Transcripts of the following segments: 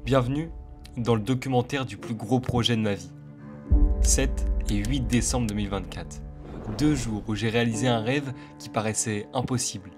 Bienvenue dans le documentaire du plus gros projet de ma vie. 7 et 8 décembre 2024. 2 jours où j'ai réalisé un rêve qui paraissait impossible.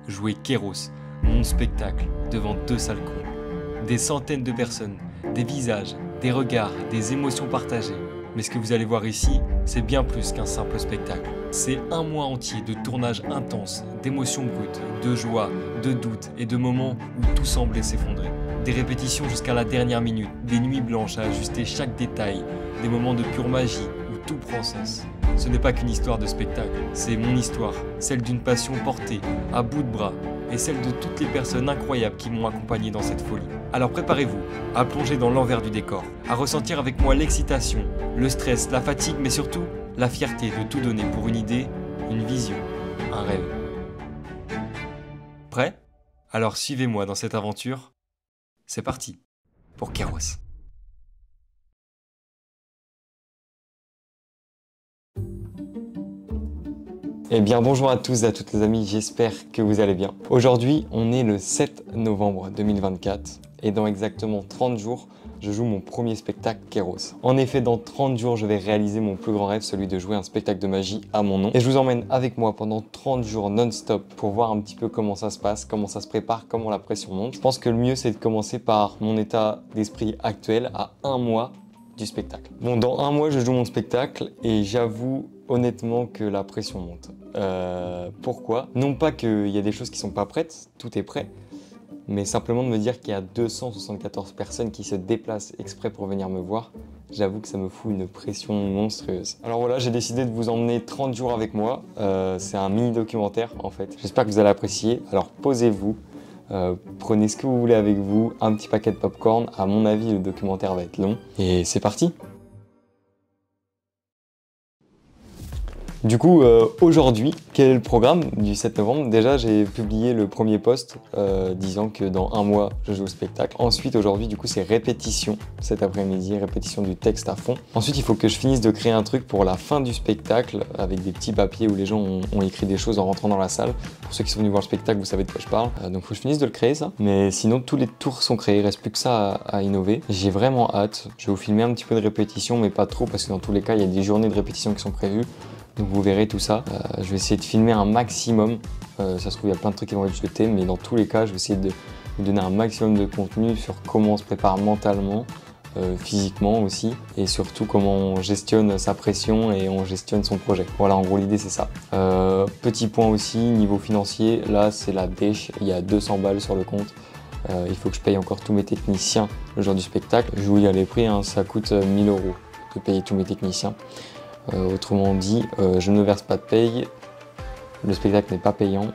Jouer Kéros, mon spectacle, devant 2 salles combles. Des centaines de personnes, des visages, des regards, des émotions partagées. Mais ce que vous allez voir ici, c'est bien plus qu'un simple spectacle. C'est un mois entier de tournage intense, d'émotions brutes, de joie, de doutes et de moments où tout semblait s'effondrer. Des répétitions jusqu'à la dernière minute, des nuits blanches à ajuster chaque détail, des moments de pure magie où tout prend sens. Ce n'est pas qu'une histoire de spectacle, c'est mon histoire, celle d'une passion portée, à bout de bras, et celle de toutes les personnes incroyables qui m'ont accompagné dans cette folie. Alors préparez-vous à plonger dans l'envers du décor, à ressentir avec moi l'excitation, le stress, la fatigue, mais surtout la fierté de tout donner pour une idée, une vision, un rêve. Prêt? Alors suivez-moi dans cette aventure. C'est parti pour Kéros. Eh bien bonjour à tous et à toutes les amis, j'espère que vous allez bien. Aujourd'hui on est le 7 novembre 2024 et dans exactement 30 jours je joue mon premier spectacle Kéros. En effet dans 30 jours je vais réaliser mon plus grand rêve, celui de jouer un spectacle de magie à mon nom. Et je vous emmène avec moi pendant 30 jours non-stop pour voir un petit peu comment ça se passe, comment ça se prépare, comment la pression monte. Je pense que le mieux c'est de commencer par mon état d'esprit actuel à un mois du spectacle. Bon, dans un mois je joue mon spectacle et j'avoue honnêtement que la pression monte. Pourquoi? Non pas qu'il y a des choses qui sont pas prêtes, tout est prêt, mais simplement de me dire qu'il y a 274 personnes qui se déplacent exprès pour venir me voir, j'avoue que ça me fout une pression monstrueuse. Alors voilà, j'ai décidé de vous emmener 30 jours avec moi, c'est un mini documentaire en fait. J'espère que vous allez apprécier, alors posez-vous, prenez ce que vous voulez avec vous, un petit paquet de popcorn, à mon avis le documentaire va être long, et c'est parti! Du coup, aujourd'hui, quel est le programme du 7 novembre? Déjà, j'ai publié le premier post disant que dans un mois, je joue au spectacle. Ensuite, aujourd'hui, du coup, c'est répétition cet après-midi, répétition du texte à fond. Ensuite, il faut que je finisse de créer un truc pour la fin du spectacle avec des petits papiers où les gens ont écrit des choses en rentrant dans la salle. Pour ceux qui sont venus voir le spectacle, vous savez de quoi je parle. Donc, il faut que je finisse de le créer, ça. Mais sinon, tous les tours sont créés, il reste plus que ça à innover. J'ai vraiment hâte. Je vais vous filmer un petit peu de répétition, mais pas trop, parce que dans tous les cas, il y a des journées de répétition qui sont prévues. Donc vous verrez tout ça. Je vais essayer de filmer un maximum. Ça se trouve, il y a plein de trucs qui vont être jetés, mais dans tous les cas, je vais essayer de vous donner un maximum de contenu sur comment on se prépare mentalement, physiquement aussi, et surtout comment on gestionne sa pression et on gestionne son projet. Voilà, en gros, l'idée, c'est ça. Petit point aussi, niveau financier, là, c'est la dèche. Il y a 200 balles sur le compte. Il faut que je paye encore tous mes techniciens le jour du spectacle. Je vous dis les prix, hein, ça coûte 1000 € de payer tous mes techniciens. Autrement dit, je ne verse pas de paye, le spectacle n'est pas payant,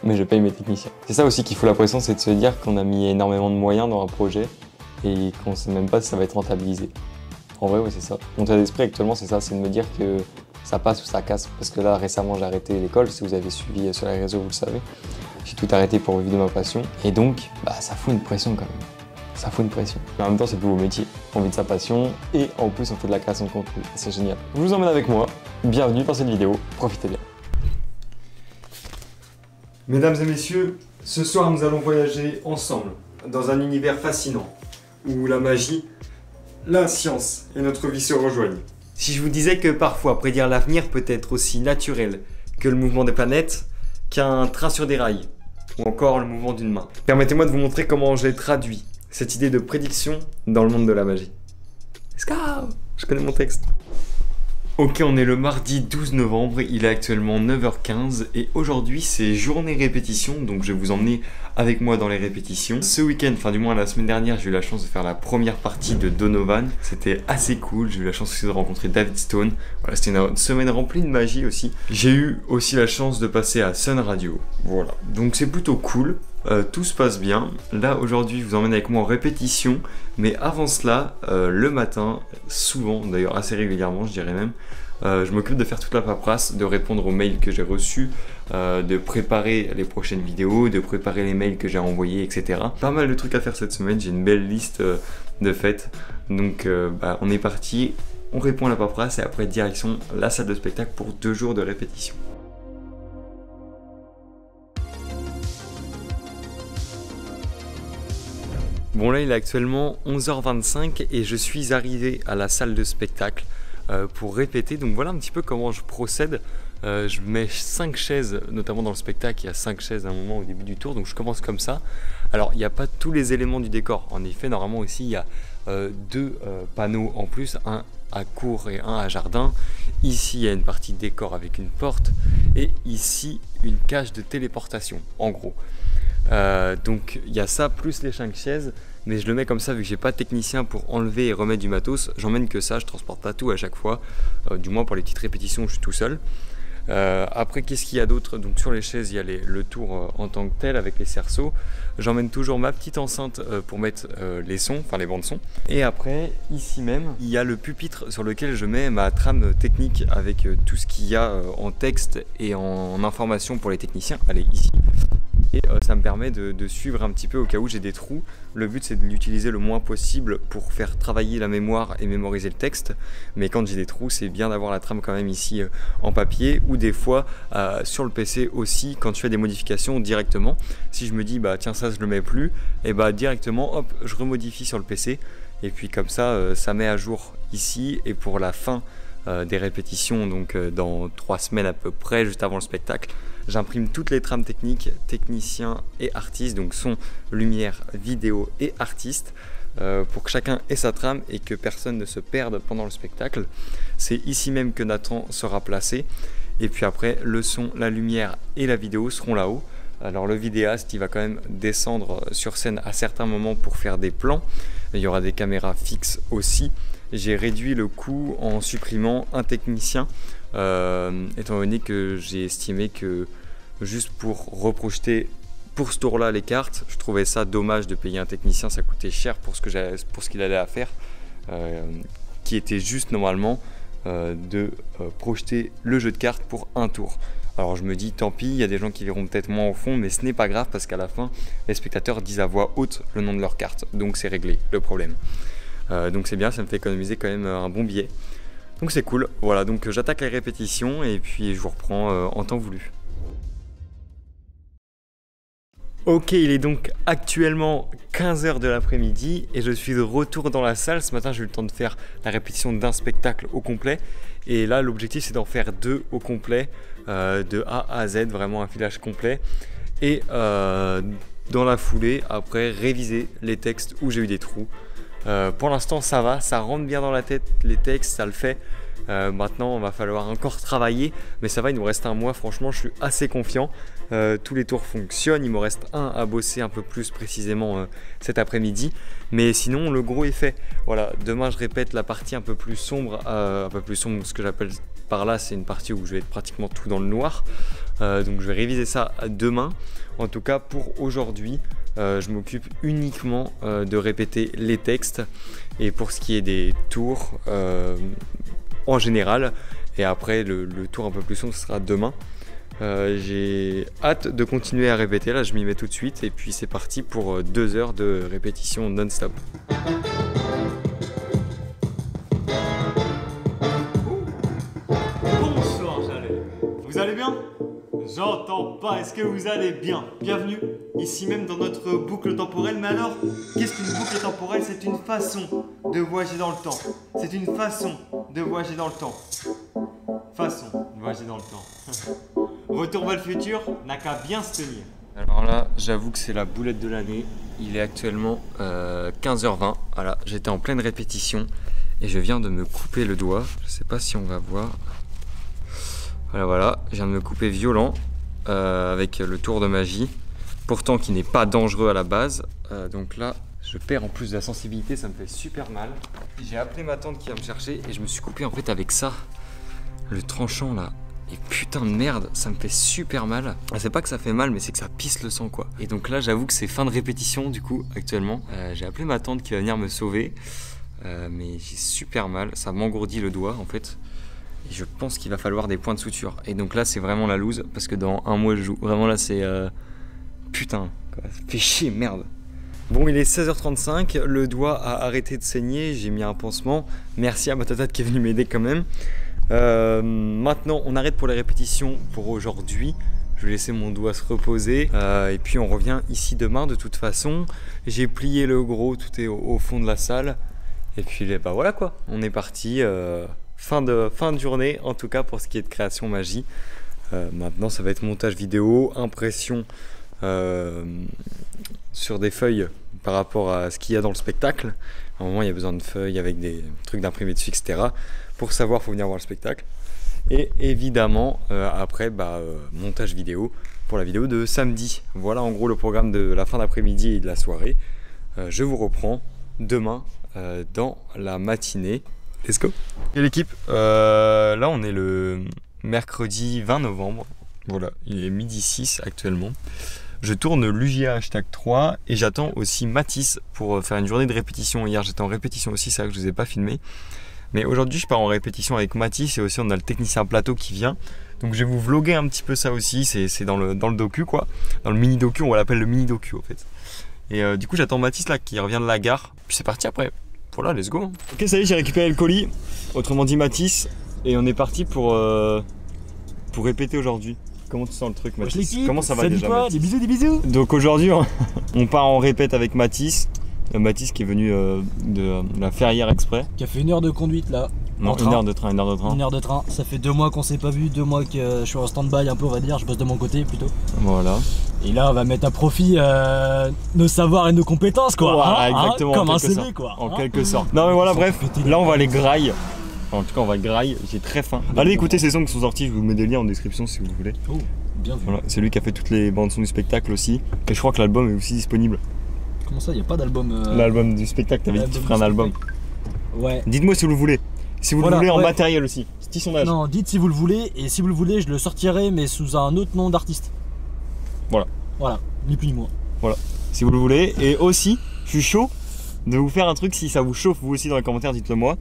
mais je paye mes techniciens. C'est ça aussi qui fout la pression, c'est de se dire qu'on a mis énormément de moyens dans un projet et qu'on ne sait même pas si ça va être rentabilisé. En vrai, oui, c'est ça. Mon état d'esprit actuellement, c'est ça, c'est de me dire que ça passe ou ça casse. Parce que là, récemment, j'ai arrêté l'école, si vous avez suivi sur les réseaux, vous le savez. J'ai tout arrêté pour vivre de ma passion. Et donc, ça fout une pression quand même. Ça fout une pression. Mais en même temps, c'est plus beau métier. On vit de sa passion et en plus, on fait de la création de contenu. C'est génial. Je vous emmène avec moi. Bienvenue dans cette vidéo. Profitez bien. Mesdames et messieurs, ce soir, nous allons voyager ensemble dans un univers fascinant où la magie, la science et notre vie se rejoignent. Si je vous disais que parfois, prédire l'avenir peut être aussi naturel que le mouvement des planètes, qu'un train sur des rails ou encore le mouvement d'une main. Permettez-moi de vous montrer comment j'ai traduit cette idée de prédiction dans le monde de la magie. Let's go! Je connais mon texte. Ok, on est le mardi 12 novembre, il est actuellement 9h15 et aujourd'hui c'est journée répétition, donc je vais vous emmener avec moi dans les répétitions. Ce week-end, enfin du moins la semaine dernière, j'ai eu la chance de faire la première partie de Donovan. C'était assez cool, j'ai eu la chance aussi de rencontrer David Stone. Voilà, c'était une semaine remplie de magie aussi. J'ai eu aussi la chance de passer à Sun Radio. Voilà, donc c'est plutôt cool. Tout se passe bien. Là aujourd'hui je vous emmène avec moi en répétition, mais avant cela, le matin, souvent, d'ailleurs assez régulièrement je dirais même, je m'occupe de faire toute la paperasse, de répondre aux mails que j'ai reçus, de préparer les prochaines vidéos, de préparer les mails que j'ai envoyés, etc. Pas mal de trucs à faire cette semaine, j'ai une belle liste de fêtes, donc on est parti, on répond à la paperasse et après direction la salle de spectacle pour 2 jours de répétition. Bon là il est actuellement 11h25 et je suis arrivé à la salle de spectacle pour répéter. Donc voilà un petit peu comment je procède. Je mets 5 chaises, notamment dans le spectacle, il y a 5 chaises à un moment au début du tour, donc je commence comme ça. Alors il n'y a pas tous les éléments du décor, en effet normalement ici il y a 2 panneaux en plus, un à cour et un à jardin. Ici il y a une partie de décor avec une porte et ici une cage de téléportation en gros. Donc il y a ça plus les 5 chaises, mais je le mets comme ça vu que j'ai pas de technicien pour enlever et remettre du matos. J'emmène que ça, je transporte pas tout à chaque fois, du moins pour les petites répétitions où je suis tout seul. Après qu'est-ce qu'il y a d'autre? Donc sur les chaises il y a le tour en tant que tel avec les cerceaux. J'emmène toujours ma petite enceinte pour mettre les sons, enfin les bandes son. Et après ici même il y a le pupitre sur lequel je mets ma trame technique avec tout ce qu'il y a en texte et en information pour les techniciens. Allez ici. Et ça me permet de suivre un petit peu au cas où j'ai des trous. Le but c'est de l'utiliser le moins possible pour faire travailler la mémoire et mémoriser le texte. Mais quand j'ai des trous, c'est bien d'avoir la trame quand même ici en papier ou des fois sur le PC aussi quand je fais des modifications directement. Si je me dis bah tiens ça je le mets plus, et bah directement hop je remodifie sur le PC. Et puis comme ça, ça met à jour ici et pour la fin des répétitions, donc dans 3 semaines à peu près, juste avant le spectacle, j'imprime toutes les trames techniques, techniciens et artistes, donc son, lumière, vidéo et artistes, pour que chacun ait sa trame et que personne ne se perde pendant le spectacle. C'est ici même que Nathan sera placé. Et puis après, le son, la lumière et la vidéo seront là-haut. Alors le vidéaste, il va quand même descendre sur scène à certains moments pour faire des plans. Il y aura des caméras fixes aussi. J'ai réduit le coût en supprimant un technicien, étant donné que j'ai estimé que juste pour reprojeter pour ce tour-là les cartes, je trouvais ça dommage de payer un technicien, ça coûtait cher pour ce qu'il allait à faire, qui était juste normalement de projeter le jeu de cartes pour un tour. Alors je me dis tant pis, il y a des gens qui verront peut-être moins au fond, mais ce n'est pas grave parce qu'à la fin, les spectateurs disent à voix haute le nom de leur carte, donc c'est réglé le problème. Donc c'est bien, ça me fait économiser quand même un bon billet. Donc c'est cool, voilà, donc j'attaque les répétitions et puis je vous reprends en temps voulu. Ok, il est donc actuellement 15h de l'après-midi et je suis de retour dans la salle. Ce matin j'ai eu le temps de faire la répétition d'un spectacle au complet. Et là l'objectif c'est d'en faire 2 au complet, de A à Z, vraiment un filage complet. Et dans la foulée, après réviser les textes où j'ai eu des trous. Pour l'instant ça va, ça rentre bien dans la tête les textes, ça le fait. Maintenant on va falloir encore travailler, mais ça va, il nous reste un mois, franchement je suis assez confiant. Tous les tours fonctionnent, il me reste un à bosser un peu plus précisément cet après-midi, mais sinon le gros est fait. Voilà, demain je répète la partie un peu plus sombre, ce que j'appelle par là c'est une partie où je vais être pratiquement tout dans le noir, donc je vais réviser ça demain. En tout cas pour aujourd'hui, je m'occupe uniquement de répéter les textes et pour ce qui est des tours en général, et après le tour un peu plus sombre ce sera demain. J'ai hâte de continuer à répéter, là je m'y mets tout de suite et puis c'est parti pour 2 heures de répétition non-stop. Bonsoir Jalais, vous allez bien? J'entends pas, est-ce que vous allez bien? Bienvenue, ici même dans notre boucle temporelle. Mais alors, qu'est-ce qu'une boucle temporelle? C'est une façon de voyager dans le temps. C'est une façon de voyager dans le temps. Façon de voyager dans le temps. Retour vers le futur n'a qu'à bien se tenir. Alors là, j'avoue que c'est la boulette de l'année. Il est actuellement 15h20. Voilà, j'étais en pleine répétition et je viens de me couper le doigt. Je sais pas si on va voir. Voilà, je viens de me couper violent avec le tour de magie, pourtant qui n'est pas dangereux à la base. Donc là, je perds en plus de la sensibilité, ça me fait super mal. J'ai appelé ma tante qui va me chercher et je me suis coupé en fait avec ça, le tranchant là. Et putain de merde, ça me fait super mal. C'est pas que ça fait mal, mais c'est que ça pisse le sang quoi. Et donc là, j'avoue que c'est fin de répétition du coup actuellement. J'ai appelé ma tante qui va venir me sauver, mais j'ai super mal, ça m'engourdit le doigt en fait. Et je pense qu'il va falloir des points de suture. Et donc là, c'est vraiment la loose parce que dans un mois, je joue. Vraiment là, c'est... Putain, quoi. Ça fait chier, merde. Bon, il est 16h35, le doigt a arrêté de saigner, j'ai mis un pansement. Merci à ma tata qui est venue m'aider quand même. Maintenant, on arrête pour les répétitions pour aujourd'hui. Je vais laisser mon doigt se reposer et puis on revient ici demain de toute façon. J'ai plié le gros, tout est au fond de la salle. Et puis bah voilà quoi, on est parti. Fin de journée en tout cas pour ce qui est de création magie. Maintenant ça va être montage vidéo, impression sur des feuilles par rapport à ce qu'il y a dans le spectacle. À un moment il y a besoin de feuilles avec des trucs d'imprimé dessus, etc. Pour savoir, il faut venir voir le spectacle. Et évidemment, après, montage vidéo pour la vidéo de samedi. Voilà en gros le programme de la fin d'après-midi et de la soirée. Je vous reprends demain dans la matinée. Let's go. Et l'équipe, là on est le mercredi 20 novembre. Voilà, il est midi 6 actuellement. Je tourne l'UGA #3 et j'attends aussi Mathis pour faire une journée de répétition. Hier j'étais en répétition aussi, c'est vrai que je ne vous ai pas filmé. Mais aujourd'hui, je pars en répétition avec Mathis et aussi on a le technicien plateau qui vient. Donc je vais vous vlogger un petit peu ça aussi, c'est dans le docu quoi. Dans le mini docu, on l'appelle le mini docu en fait. Et du coup, j'attends Mathis là qui revient de la gare. Puis c'est parti après. Voilà, let's go. Ok, ça y est, j'ai récupéré le colis. Autrement dit Mathis. Et on est parti pour répéter aujourd'hui. Comment tu sens le truc Mathis? Comment ça va déjà Mathis? Des bisous. Donc aujourd'hui, on part en répète avec Mathis. Mathis qui est venu de la Ferrière exprès. Qui a fait 1 heure de conduite là. Non, 1 heure de train, 1 heure de train. 1 heure de train. Ça fait 2 mois qu'on s'est pas vu, 2 mois que je suis en stand-by un peu on va dire, je bosse de mon côté plutôt. Voilà. Et là on va mettre à profit nos savoirs et nos compétences quoi. Voilà, exactement. Comme un CV sorte. quoi. En quelque sorte. Non mais voilà, bref, là on va aller graille. En tout cas on va graille, j'ai très faim. Allez écoutez ces sons qui sont sortis, je vous mets des liens en description si vous voulez. Oh, bien vu. Voilà, c'est lui qui a fait toutes les bandes son du spectacle aussi. Et je crois que l'album est aussi disponible. Comment ça, il n'y a pas d'album L'album du spectacle, t'avais dit que tu ferais un album. Ouais. Dites-moi si vous le voulez. Si vous le voulez en matériel aussi. Petit sondage. Non, dites si vous le voulez, et si vous le voulez, je le sortirai, mais sous un autre nom d'artiste. Voilà. Voilà, ni plus ni moins. Voilà, si vous le voulez. Et aussi, je suis chaud de vous faire un truc, si ça vous chauffe vous aussi dans les commentaires, dites-le moi.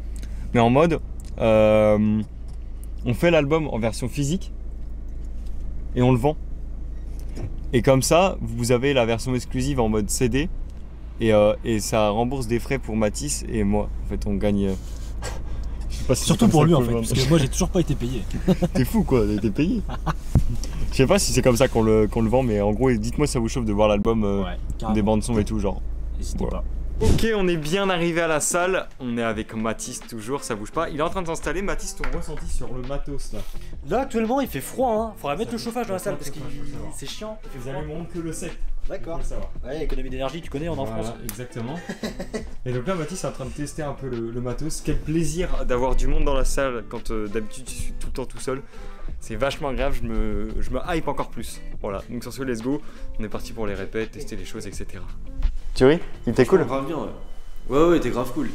Mais en mode, on fait l'album en version physique et on le vend. Et comme ça, vous avez la version exclusive en mode CD et ça rembourse des frais pour Mathis et moi. En fait, on gagne. Je sais pas si surtout pour lui en fait, parce que moi j'ai toujours pas été payé. T'es fou quoi, t'as été payé. Je sais pas si c'est comme ça qu'on le vend, mais en gros, dites-moi si ça vous chauffe de voir l'album des bandes son et tout, genre. N'hésitez pas. Ok, on est bien arrivé à la salle. On est avec Mathis toujours, ça bouge pas. Il est en train de s'installer. Mathis, ton ressenti sur le matos là? Là actuellement il fait froid, hein. Faudrait mettre le chauffage dans la salle parce que c'est chiant. Nous allumons que le 7. D'accord. Ouais, économie d'énergie, tu connais, on est en France. Exactement. Et donc là, Mathis est en train de tester un peu le matos. Quel plaisir d'avoir du monde dans la salle quand d'habitude je suis tout le temps tout seul. C'est vachement agréable, je me hype encore plus. Voilà, donc sur ce, let's go. On est parti pour les répètes, tester les choses, etc. Tu ris? Il était cool? Grave bien, ouais, t'es grave cool.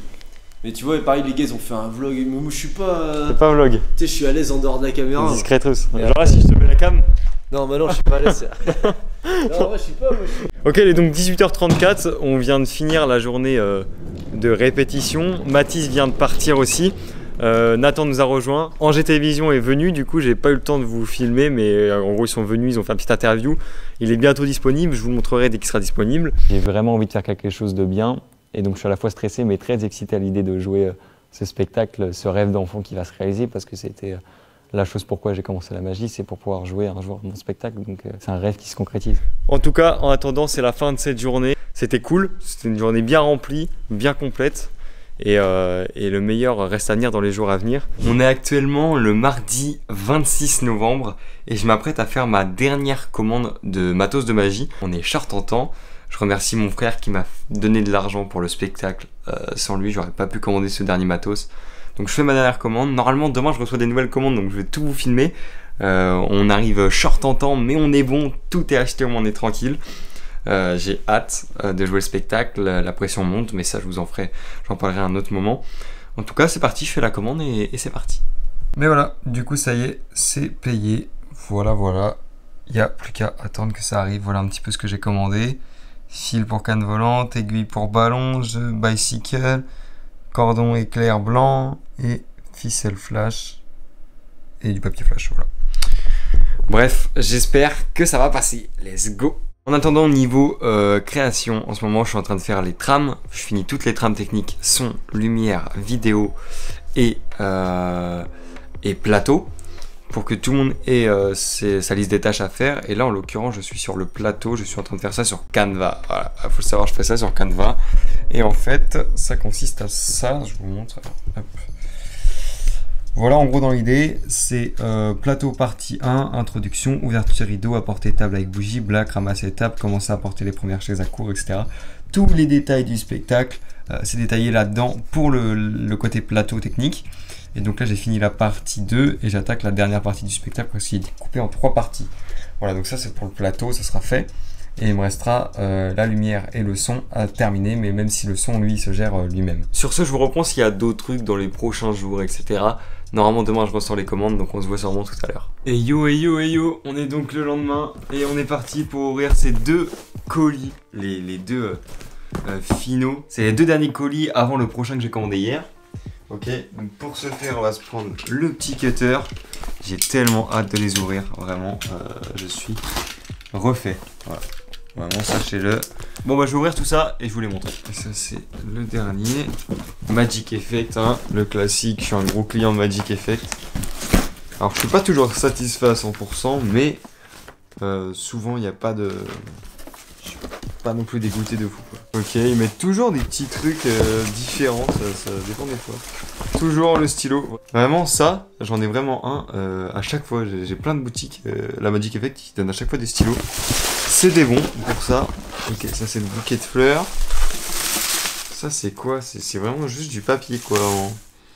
Mais tu vois, pareil, les gars, ils ont fait un vlog. Mais moi, je suis pas. C'est pas un vlog. Tu sais, je suis à l'aise en dehors de la caméra. Discretos. Genre là, si je te mets la cam. Non, bah non, je suis pas à l'aise. Non, moi, je suis pas. Ok, il est donc 18h34. On vient de finir la journée de répétition. Mathis vient de partir aussi. Nathan nous a rejoint. Angers Télévision est venu, du coup j'ai pas eu le temps de vous filmer, mais en gros ils sont venus, ils ont fait une petite interview. Il est bientôt disponible, je vous le montrerai dès qu'il sera disponible. J'ai vraiment envie de faire quelque chose de bien et donc je suis à la fois stressé mais très excité à l'idée de jouer ce spectacle, ce rêve d'enfant qui va se réaliser parce que c'était la chose pourquoi j'ai commencé la magie, c'est pour pouvoir jouer un jour mon spectacle, donc c'est un rêve qui se concrétise. En tout cas, en attendant, c'est la fin de cette journée. C'était cool, c'était une journée bien remplie, bien complète. Et le meilleur reste à venir dans les jours à venir. On est actuellement le mardi 26 novembre et je m'apprête à faire ma dernière commande de matos de magie. On est short en temps. Je remercie mon frère qui m'a donné de l'argent pour le spectacle. Sans lui, j'aurais pas pu commander ce dernier matos. Donc je fais ma dernière commande. Normalement, demain, je reçois des nouvelles commandes, donc je vais tout vous filmer. On arrive short en temps, mais on est bon. Tout est acheté, on est tranquille. J'ai hâte de jouer le spectacle, la pression monte, mais ça j'en parlerai à un autre moment. En tout cas, c'est parti, je fais la commande et c'est parti. Mais voilà, du coup, ça y est, c'est payé. Voilà. Il n'y a plus qu'à attendre que ça arrive. Voilà un petit peu ce que j'ai commandé. Fil pour canne volante, aiguille pour ballon, jeu bicycle, cordon éclair blanc et ficelle flash et du papier flash, voilà. Bref, j'espère que ça va passer. Let's go! En attendant, niveau création, en ce moment je suis en train de faire les trames. Je finis toutes les trames techniques, son, lumière, vidéo et plateau. pour que tout le monde ait sa liste des tâches à faire. Et là, en l'occurrence, je suis sur le plateau, je suis en train de faire ça sur Canva. Voilà, il faut le savoir, je fais ça sur Canva. Et en fait, ça consiste à ça, je vous montre. Hop. Voilà, en gros, dans l'idée, c'est plateau partie 1, introduction, ouverture rideau, apporter table avec bougie, black, ramasser table, commencer à porter les premières chaises à court, etc. Tous les détails du spectacle, c'est détaillé là-dedans pour le côté plateau technique. Et donc là, j'ai fini la partie 2 et j'attaque la dernière partie du spectacle parce qu'il est coupé en 3 parties. Voilà, donc ça, c'est pour le plateau, ça sera fait. Et il me restera la lumière et le son à terminer, mais même si le son, lui, se gère lui-même. Sur ce, je vous reprends s'il y a d'autres trucs dans les prochains jours, etc. Normalement, demain, je ressors les commandes, donc on se voit sûrement tout à l'heure. Et yo, on est donc le lendemain et on est parti pour ouvrir ces 2 colis, les 2 finaux. C'est les 2 derniers colis avant le prochain que j'ai commandé hier. Ok, donc pour ce faire, on va se prendre le petit cutter. J'ai tellement hâte de les ouvrir, vraiment, je suis refait. Voilà. Vraiment, sachez-le. Bon bah je vais ouvrir tout ça et je vous les montre. Et ça c'est le dernier. Magic Effect, hein, le classique. Je suis un gros client de Magic Effect. Alors je suis pas toujours satisfait à 100%, mais souvent il n'y a pas de... Je suis pas non plus dégoûté de fou, quoi. Ok, ils mettent toujours des petits trucs différents, ça dépend des fois. Toujours le stylo. Vraiment ça, j'en ai vraiment un à chaque fois. J'ai plein de boutiques, la Magic Effect qui donne à chaque fois des stylos. C'est des bons pour ça. Ok, ça c'est le bouquet de fleurs. Ça c'est quoi? C'est vraiment juste du papier quoi.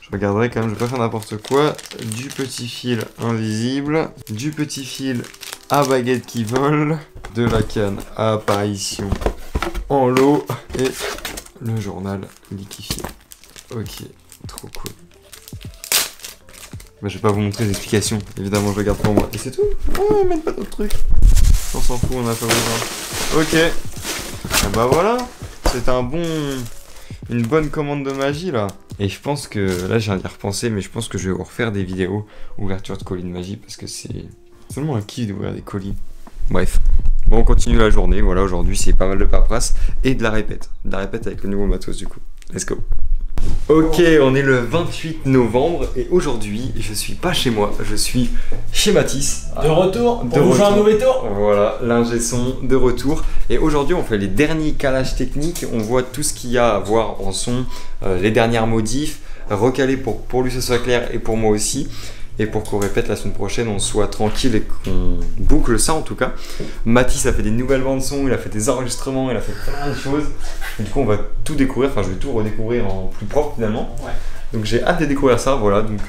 Je regarderai quand même, je vais pas faire n'importe quoi. Du petit fil invisible. Du petit fil à baguette qui vole. De la canne à apparition en lot. Et le journal liquéfié. Ok, trop cool. Bah, je vais pas vous montrer les explications. Évidemment, je le garde pour moi. Et c'est tout. Oh, même pas d'autres trucs. On s'en fout, on a pas besoin. Ok. Et bah voilà. C'est une bonne commande de magie là. Et je pense que là j'ai d'y repenser, mais je pense que je vais vous refaire des vidéos ouverture de colis de magie parce que c'est seulement un kiff d'ouvrir des colis. Bref. Bon, on continue la journée. Voilà, aujourd'hui c'est pas mal de paperasse et de la répète. De la répète avec le nouveau matos du coup. Let's go. Ok, on est le 28 novembre et aujourd'hui je suis pas chez moi, je suis chez Mathis. De retour pour vous jouer un mauvais tour. Voilà, l'ingé son de retour. Et aujourd'hui on fait les derniers calages techniques, on voit tout ce qu'il y a à voir en son, les dernières modifs, recalés pour lui ce soit clair et pour moi aussi. Et pour qu'on répète la semaine prochaine, on soit tranquille et qu'on boucle ça en tout cas. Mathis a fait des nouvelles bandes son, il a fait des enregistrements, il a fait plein de choses. Et du coup on va tout découvrir, enfin je vais tout redécouvrir en plus propre finalement. Ouais. Donc j'ai hâte de découvrir ça, voilà. Donc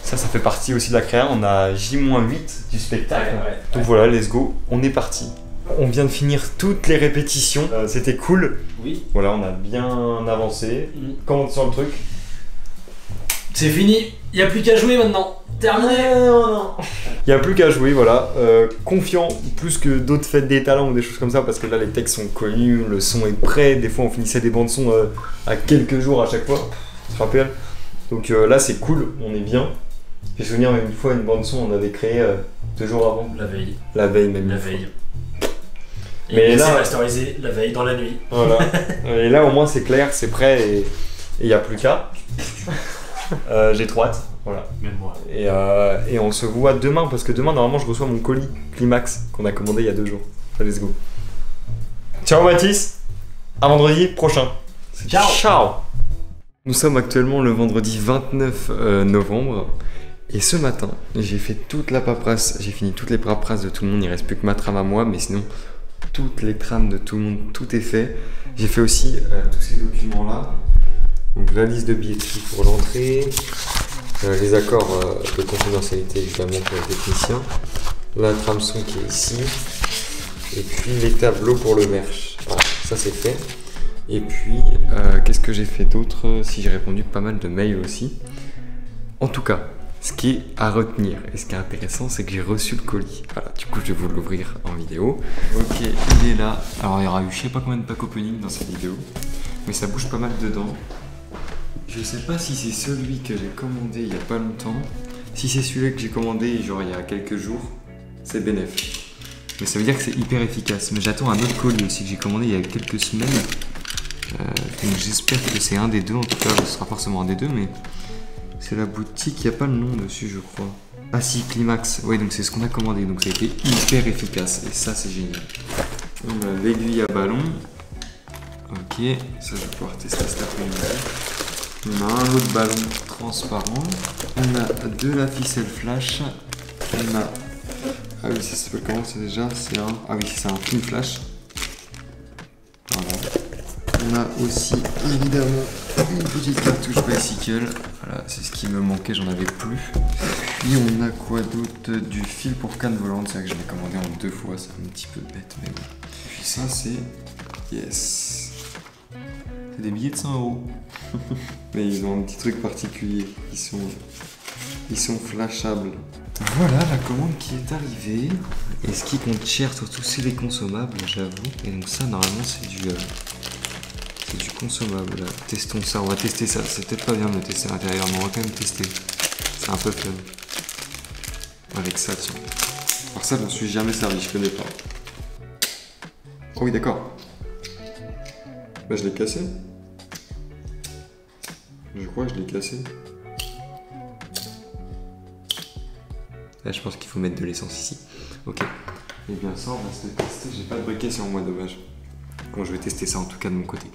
ça fait partie aussi de la créa. On a J-8 du spectacle. Donc voilà, let's go, on est parti. On vient de finir toutes les répétitions, c'était cool. Oui. Voilà, on a bien avancé. Comment tu sens le truc? C'est fini, il n'y a plus qu'à jouer maintenant. Terminé. Il n'y a plus qu'à jouer, voilà. Confiant, plus que d'autres fêtes des talents ou des choses comme ça, parce que là les textes sont connus, le son est prêt. Des fois on finissait des bandes son à quelques jours à chaque fois. Tu te rappelles? Donc là c'est cool, on est bien. J'ai souvenir une fois une bande son on avait créé 2 jours avant. La veille. La veille même. La veille. Et mais là, c'est masterisé la veille dans la nuit. Voilà. Et là au moins c'est clair, c'est prêt et il n'y a plus qu'à. J'ai trop hâte, voilà. Même moi. Et on se voit demain parce que demain normalement je reçois mon colis Climax qu'on a commandé il y a 2 jours. Let's go. Ciao Mathis, à vendredi prochain. Ciao. Ciao. Nous sommes actuellement le vendredi 29 novembre et ce matin j'ai fait toute la paperasse, j'ai fini toutes les paperasses de tout le monde, il reste plus que ma trame à moi mais sinon toutes les trames de tout le monde, tout est fait. J'ai fait aussi tous ces documents là. Donc la liste de billetterie pour l'entrée, les accords de confidentialité évidemment pour les techniciens, la trame son qui est ici, et puis les tableaux pour le merch. Voilà, ça c'est fait. Et puis, qu'est-ce que j'ai fait d'autre? Si j'ai répondu pas mal de mails aussi. En tout cas, ce qui est à retenir et ce qui est intéressant, c'est que j'ai reçu le colis. Voilà, du coup je vais vous l'ouvrir en vidéo. Ok, il est là. Alors il y aura eu je sais pas combien de pack opening dans cette vidéo, mais ça bouge pas mal dedans. Je sais pas si c'est celui que j'ai commandé il y a pas longtemps. Si c'est celui que j'ai commandé genre il y a quelques jours, c'est bénéf. Mais ça veut dire que c'est hyper efficace. Mais j'attends un autre colis aussi que j'ai commandé il y a quelques semaines. Donc j'espère que c'est un des deux, en tout cas ce sera forcément un des deux, mais C'est la boutique, il n'y a pas le nom dessus, je crois. Ah si, Climax. Oui, donc c'est ce qu'on a commandé. Donc ça a été hyper efficace. Et ça, c'est génial. On a l'aiguille à ballon. Ok, ça, je vais pouvoir tester cet après-midi. On a un autre ballon transparent. On a de la ficelle flash. On a... Ah oui, ça s'appelle comment c'est déjà? C'est un... Ah oui, c'est un film flash. Voilà. On a aussi, évidemment, une petite cartouche bicycle. Voilà, c'est ce qui me manquait, j'en avais plus. Puis on a quoi d'autre? Du fil pour canne volante. C'est vrai que je l'ai commandé en 2 fois, c'est un petit peu bête, mais bon. Puis ça, c'est... Yes. C'est des billets de 100 €. Mais ils ont un petit truc particulier. Ils sont flashables. Voilà la commande qui est arrivée. Et ce qui compte cher surtout, c'est les consommables, j'avoue. Et donc ça, normalement, c'est du consommable. Là. Testons ça, on va tester ça. C'est peut-être pas bien de le tester à l'intérieur, mais on va quand même tester. C'est un peu fun. Avec ça, tiens. Alors ça, je m'en suis jamais servi, je connais pas. Oh oui, d'accord. Bah, je l'ai cassé. Je crois que je l'ai cassé. Là, je pense qu'il faut mettre de l'essence ici. Ok. Et bien ça, on va se le tester. J'ai pas de briquet sur moi, dommage. Bon, je vais tester ça en tout cas de mon côté.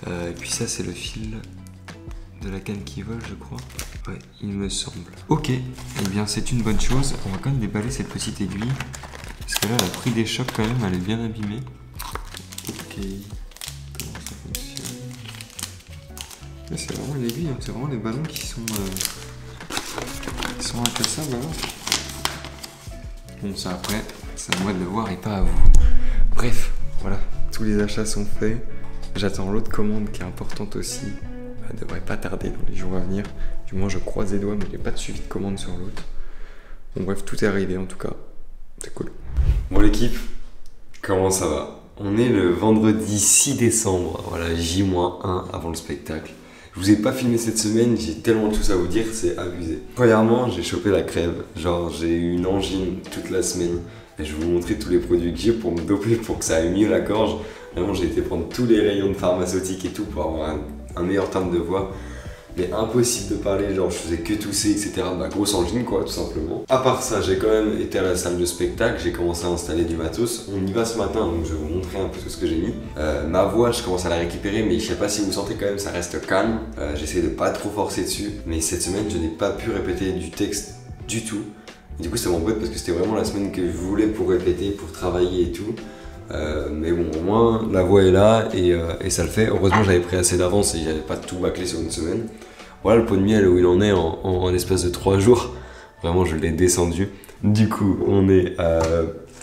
Et puis ça, c'est le fil de la canne qui vole, je crois. Ouais, il me semble. Ok. Et bien, c'est une bonne chose. On va quand même déballer cette petite aiguille. Parce que là, elle a pris des chocs quand même. Elle est bien abîmée. Ok. Comment ça fonctionne? Mais c'est vraiment une aiguille. Hein. C'est vraiment les ballons qui sont incassables. Alors. Bon, ça après, c'est à moi de le voir et pas à vous. Bref, voilà, tous les achats sont faits. J'attends l'autre commande qui est importante aussi. Elle devrait pas tarder dans les jours à venir. Du moins, je croise les doigts, mais j'ai pas de suivi de commande sur l'autre. Bon, bref, tout est arrivé en tout cas. C'est cool. Bon, l'équipe, comment ça va? On est le vendredi 6 décembre, voilà, J-1 avant le spectacle. Je vous ai pas filmé cette semaine, j'ai tellement de choses à vous dire, c'est abusé. Premièrement, j'ai chopé la crève, genre j'ai eu une angine toute la semaine. Et je vais vous montrer tous les produits que j'ai pour me doper, pour que ça aille mieux la gorge. Vraiment, j'ai été prendre tous les rayons de pharmaceutique et tout pour avoir un meilleur timbre de voix. Mais impossible de parler, genre je faisais que tousser, etc. Bah, grosse angine quoi, tout simplement. À part ça, j'ai quand même été à la salle de spectacle, j'ai commencé à installer du matos. On y va ce matin, donc je vais vous montrer un peu tout ce que j'ai mis. Ma voix, je commence à la récupérer, mais je sais pas si vous sentez quand même, ça reste calme. J'essaie de pas trop forcer dessus. Mais cette semaine, je n'ai pas pu répéter du texte du tout. Et du coup, ça m'embête parce que c'était vraiment la semaine que je voulais pour répéter, pour travailler et tout. Mais bon, au moins la voix est là et ça le fait. Heureusement, j'avais pris assez d'avance et j'avais pas tout bâclé sur une semaine. Voilà le pot de miel où il en est en espace de 3 jours. Vraiment, je l'ai descendu. Du coup, on est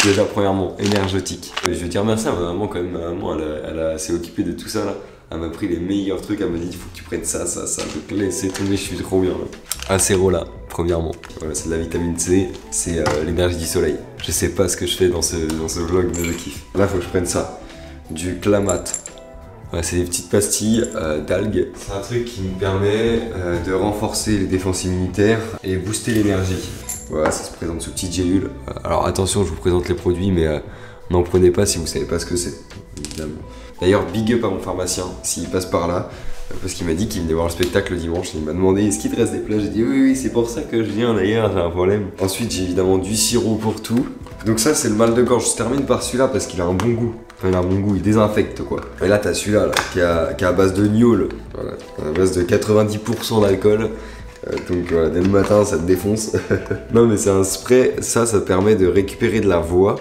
déjà premièrement énergétique. Je veux dire merci à ma maman quand même. Ma maman, elle s'est occupée de tout ça là. Elle m'a pris les meilleurs trucs. Elle m'a dit il faut que tu prennes ça. Donc laissez tomber, je suis trop bien là. Acéro là, premièrement. Voilà, c'est de la vitamine C. C'est l'énergie du soleil. Je sais pas ce que je fais dans ce vlog, mais je kiffe. Là, faut que je prenne ça. Du Clamat. Ouais, c'est des petites pastilles d'algues. C'est un truc qui me permet de renforcer les défenses immunitaires et booster l'énergie. Voilà, ça se présente sous petite gélule. Alors attention, je vous présente les produits, mais n'en prenez pas si vous savez pas ce que c'est, évidemment. D'ailleurs, big up à mon pharmacien, s'il passe par là, parce qu'il m'a dit qu'il venait voir le spectacle le dimanche. Il m'a demandé est-ce qu'il te reste des plats. J'ai dit oui, c'est pour ça que je viens d'ailleurs, j'ai un problème. Ensuite, j'ai évidemment du sirop pour tout. Donc ça, c'est le mal de gorge. Je termine par celui-là parce qu'il a un bon goût. Enfin, il a un bon goût, il désinfecte quoi. Et là, t'as celui-là là, qui est à base de gnôle, voilà, à base de 90% d'alcool. Donc voilà, dès le matin, ça te défonce. Non, mais c'est un spray, ça permet de récupérer de la voix,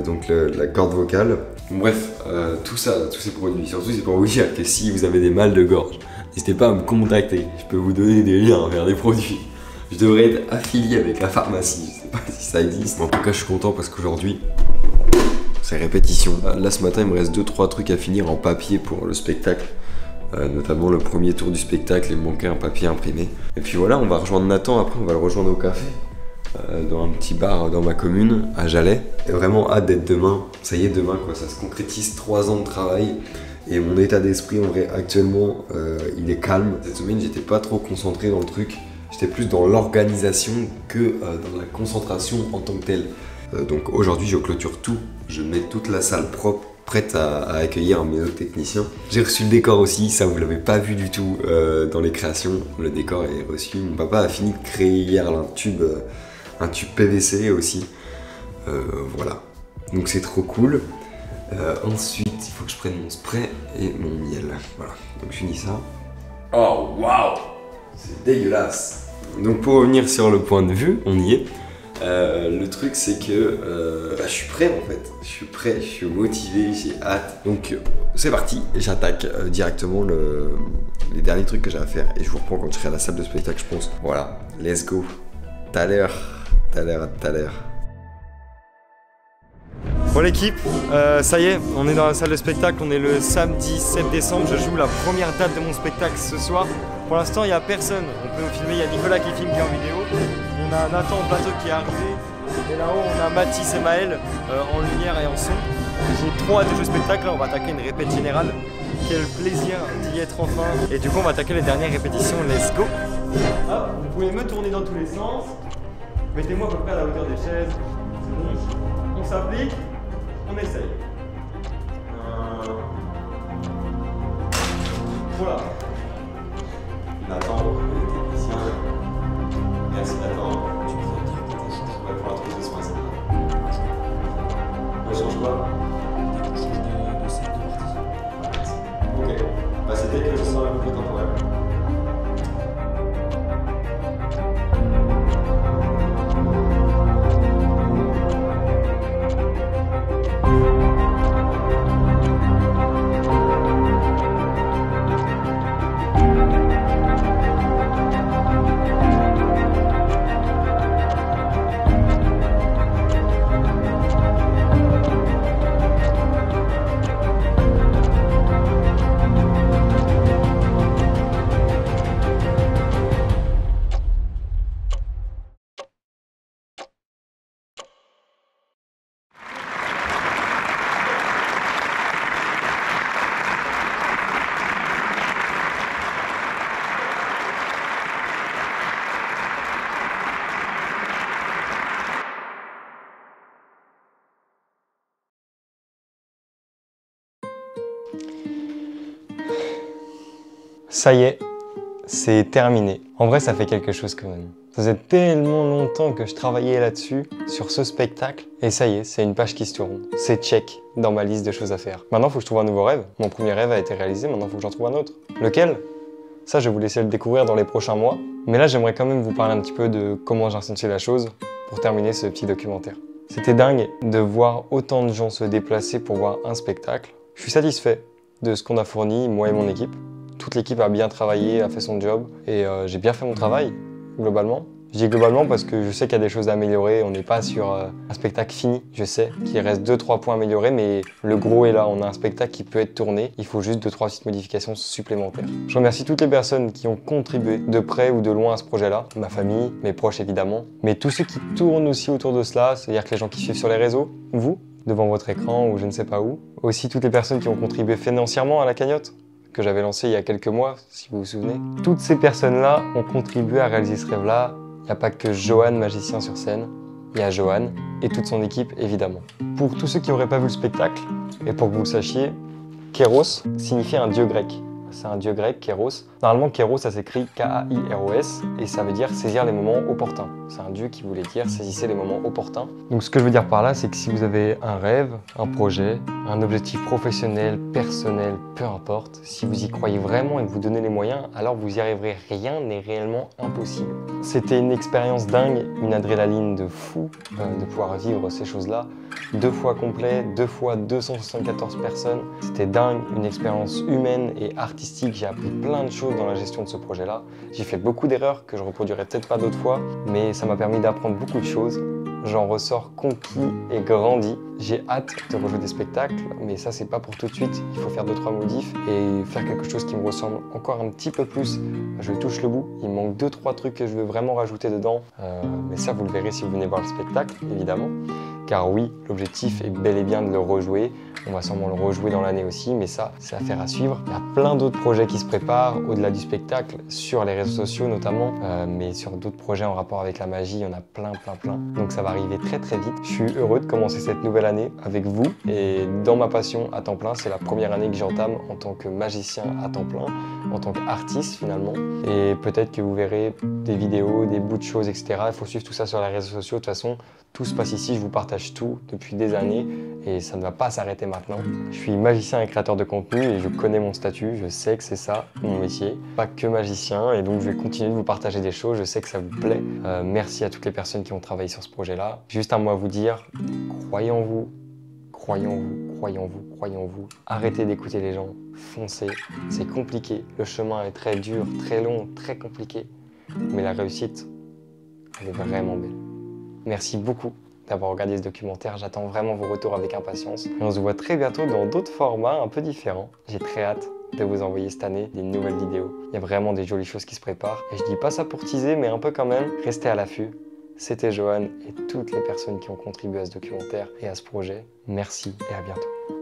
donc la corde vocale. Bref, tout ça, tous ces produits, surtout c'est pour vous dire que si vous avez des mal de gorge, n'hésitez pas à me contacter. Je peux vous donner des liens vers des produits. Je devrais être affilié avec la pharmacie, je sais pas si ça existe. En tout cas, je suis content parce qu'aujourd'hui, c'est répétition. Là, ce matin, il me reste 2-3 trucs à finir en papier pour le spectacle. Notamment le premier tour du spectacle, il me manquait un papier imprimé. Et puis voilà, on va rejoindre Nathan, après on va le rejoindre au café. Dans un petit bar dans ma commune, à Jalais. Et vraiment hâte d'être demain. Ça y est, demain quoi, ça se concrétise, 3 ans de travail. Et mon état d'esprit, en vrai, actuellement, il est calme. Cette semaine, j'étais pas trop concentré dans le truc. J'étais plus dans l'organisation que dans la concentration en tant que telle. Donc aujourd'hui, je clôture tout. Je mets toute la salle propre. prête à accueillir mes autres techniciens. J'ai reçu le décor aussi, ça vous l'avez pas vu du tout dans les créations. Le décor est reçu. Mon papa a fini de créer hier un tube PVC aussi. Voilà, donc c'est trop cool. Ensuite, il faut que je prenne mon spray et mon miel. Voilà, donc je finis ça. Oh waouh, c'est dégueulasse. Donc pour revenir sur le point de vue, on y est. Le truc c'est que je suis prêt en fait, je suis prêt, je suis motivé, j'ai hâte. Donc c'est parti, j'attaque directement les derniers trucs que j'ai à faire et je vous reprends quand je serai à la salle de spectacle je pense. Voilà, let's go. Tout à l'heure. Bon l'équipe, ça y est, on est dans la salle de spectacle, on est le samedi 7 décembre, je joue la première date de mon spectacle ce soir. Pour l'instant il n'y a personne, on peut me filmer, il y a Nicolas qui filme qui est en vidéo, on a Nathan au plateau qui est arrivé, et là-haut on a Mathis et Maël en lumière et en son. J'ai trop hâte de jouer au spectacle, là on va attaquer une répète générale, quel plaisir d'y être enfin. Et du coup on va attaquer les dernières répétitions, let's go. Hop, vous pouvez me tourner dans tous les sens, mettez-moi à peu près à la hauteur des chaises, c'est bon, on s'applique. On essaye. Voilà. Nathan, le technicien. Merci Nathan. Tu peux dire que tu changes. Ouais, pour la transition à celle-là. On change quoi? On change de set de partie. Ok. Bah c'était que je sens la boucle temporelle. Ça y est, c'est terminé. En vrai, ça fait quelque chose quand même. Ça faisait tellement longtemps que je travaillais là-dessus, sur ce spectacle, et ça y est, c'est une page qui se tourne. C'est check dans ma liste de choses à faire. Maintenant, il faut que je trouve un nouveau rêve. Mon premier rêve a été réalisé, maintenant il faut que j'en trouve un autre. Lequel? Ça, je vais vous laisser le découvrir dans les prochains mois. Mais là, j'aimerais quand même vous parler un petit peu de comment j'ai ressenti la chose pour terminer ce petit documentaire. C'était dingue de voir autant de gens se déplacer pour voir un spectacle. Je suis satisfait de ce qu'on a fourni, moi et mon équipe. Toute l'équipe a bien travaillé, a fait son job et j'ai bien fait mon travail, globalement. Je dis globalement parce que je sais qu'il y a des choses à améliorer, on n'est pas sur un spectacle fini, je sais qu'il reste 2-3 points à améliorer, mais le gros est là, on a un spectacle qui peut être tourné, il faut juste 2-3 petites modifications supplémentaires. Je remercie toutes les personnes qui ont contribué de près ou de loin à ce projet-là, ma famille, mes proches évidemment, mais tous ceux qui tournent aussi autour de cela, c'est-à-dire que les gens qui suivent sur les réseaux, vous, devant votre écran ou je ne sais pas où, aussi toutes les personnes qui ont contribué financièrement à la cagnotte, que j'avais lancé il y a quelques mois, si vous vous souvenez. Toutes ces personnes-là ont contribué à réaliser ce rêve-là. Il n'y a pas que Johan, magicien sur scène, il y a Johan et toute son équipe, évidemment. Pour tous ceux qui n'auraient pas vu le spectacle, et pour que vous le sachiez, Kéros signifie un dieu grec. C'est un dieu grec, Kéros. Normalement, Kéros, ça s'écrit K-A-I-R-O-S, et ça veut dire saisir les moments opportuns. C'est un dieu qui voulait dire saisissez les moments opportuns. Donc ce que je veux dire par là, c'est que si vous avez un rêve, un projet, un objectif professionnel, personnel, peu importe, si vous y croyez vraiment et que vous donnez les moyens, alors vous y arriverez. Rien n'est réellement impossible. C'était une expérience dingue, une adrénaline de fou de pouvoir vivre ces choses-là. 2 fois complet, 2 fois 274 personnes. C'était dingue, une expérience humaine et artistique. J'ai appris plein de choses dans la gestion de ce projet-là. J'ai fait beaucoup d'erreurs que je reproduirai peut-être pas d'autres fois, mais ça m'a permis d'apprendre beaucoup de choses. J'en ressors conquis et grandi. J'ai hâte de rejouer des spectacles, mais ça c'est pas pour tout de suite. Il faut faire 2-3 modifs et faire quelque chose qui me ressemble encore un petit peu plus. Je touche le bout. Il manque 2-3 trucs que je veux vraiment rajouter dedans, mais ça vous le verrez si vous venez voir le spectacle, évidemment. car oui, l'objectif est bel et bien de le rejouer. On va sûrement le rejouer dans l'année aussi, mais ça, c'est affaire à suivre. Il y a plein d'autres projets qui se préparent, au-delà du spectacle, sur les réseaux sociaux notamment, mais sur d'autres projets en rapport avec la magie, il y en a plein. Donc ça va arriver très vite. Je suis heureux de commencer cette nouvelle année avec vous et dans ma passion à temps plein. C'est la première année que j'entame en tant que magicien à temps plein, en tant qu'artiste finalement. Et peut-être que vous verrez des vidéos, des bouts de choses, etc. Il faut suivre tout ça sur les réseaux sociaux. De toute façon, tout se passe ici, je vous partage tout depuis des années et ça ne va pas s'arrêter maintenant. Je suis magicien et créateur de contenu et je connais mon statut, je sais que c'est ça mon métier, pas que magicien, et donc je vais continuer de vous partager des choses, je sais que ça vous plaît. Merci à toutes les personnes qui ont travaillé sur ce projet-là. Juste un mot à vous dire, croyez en vous, croyez en vous, croyez en vous, croyez en vous. Arrêtez d'écouter les gens, foncez, c'est compliqué, le chemin est très dur, très long, très compliqué, mais la réussite, elle est vraiment belle. Merci beaucoup d'avoir regardé ce documentaire, j'attends vraiment vos retours avec impatience. Et on se voit très bientôt dans d'autres formats un peu différents. J'ai très hâte de vous envoyer cette année des nouvelles vidéos. Il y a vraiment des jolies choses qui se préparent. Et je dis pas ça pour teaser, mais un peu quand même. Restez à l'affût. C'était Johan et toutes les personnes qui ont contribué à ce documentaire et à ce projet. Merci et à bientôt.